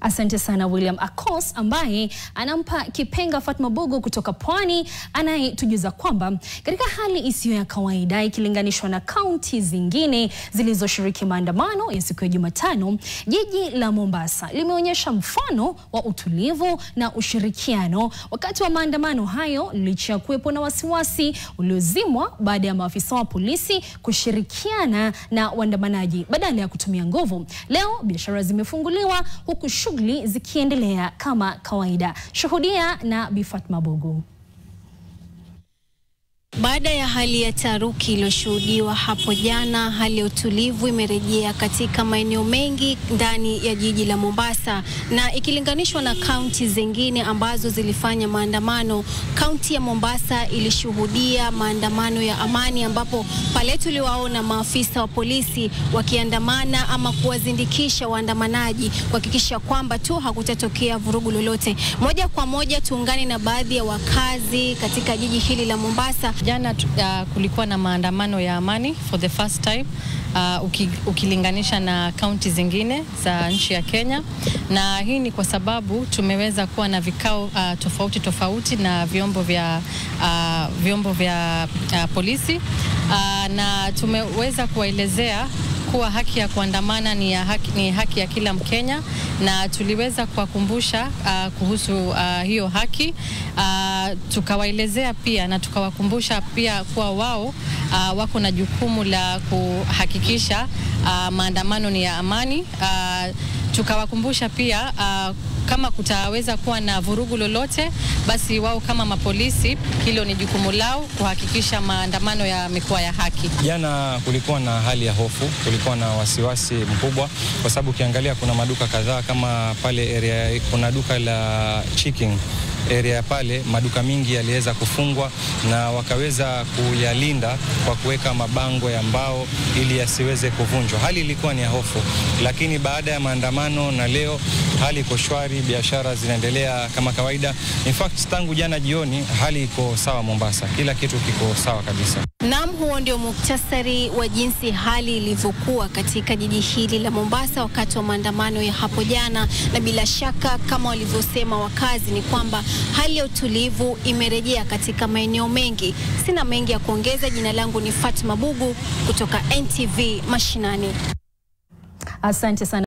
Asante sana William Akos, ambaye anampa kipenga Fatma Bugu kutoka Pwani, anayetujuza kwamba katika hali isiyo ya kawaida ikilinganishwa na kaunti zingine zilizoshiriki maandamano ya siku ya Jumatano, jiji la Mombasa limeonyesha mfano wa utulivu na ushirikiano wakati wa maandamano hayo, licha ya kuwepo na wasiwasi uliozimwa baada ya maafisa wa polisi kushirikiana na waandamanaji badala ya kutumia nguvu. Leo biashara zimefunguliwa huku shughuli zikiendelea kama kawaida. Shuhudia na Bi Fatma Bugu. Baada ya hali ya taharuki iliyoshuhudiwa hapo jana, hali ya utulivu imerejea katika maeneo mengi ndani ya jiji la Mombasa, na ikilinganishwa na kaunti zingine ambazo zilifanya maandamano, kaunti ya Mombasa ilishuhudia maandamano ya amani, ambapo pale tuliwaona maafisa wa polisi wakiandamana ama kuwazindikisha waandamanaji kuhakikisha kwamba tu hakutatokea vurugu lolote. Moja kwa moja tuungane na baadhi ya wakazi katika jiji hili la Mombasa. Jana kulikuwa na maandamano ya amani for the first time ukilinganisha na kaunti zingine za nchi ya Kenya, na hii ni kwa sababu tumeweza kuwa na vikao tofauti na vyombo vya polisi, na tumeweza kuwaelezea kuwa haki ya kuandamana ni haki ya kila Mkenya, na tuliweza kuwakumbusha kuhusu hiyo haki. Tukawaelezea pia na tukawakumbusha pia kuwa wao wako na jukumu la kuhakikisha maandamano ni ya amani. Tukawakumbusha pia kama kutaweza kuwa na vurugu lolote, basi wao kama mapolisi hilo ni jukumu lao kuhakikisha maandamano yamekuwa ya haki. Jana kulikuwa na hali ya hofu, kulikuwa na wasiwasi mkubwa kwa sababu ukiangalia kuna maduka kadhaa, kama pale area kuna duka la chicken area pale, maduka mingi yaliweza kufungwa na wakaweza kuyalinda kwa kuweka mabango ya mbao ili yasiweze kuvunjwa. Hali ilikuwa ni ya hofu, lakini baada ya maandamano na leo hali iko shwari, biashara zinaendelea kama kawaida. In fact, tangu jana jioni hali iko sawa Mombasa, kila kitu kiko sawa kabisa. Naam, huo ndio muktasari wa jinsi hali ilivyokuwa katika jiji hili la Mombasa wakati wa maandamano ya hapo jana, na bila shaka kama walivyosema wakazi ni kwamba hali ya utulivu imerejea katika maeneo mengi. Sina mengi ya kuongeza. Jina langu ni Fatma Bugu kutoka NTV Mashinani. Asante sana.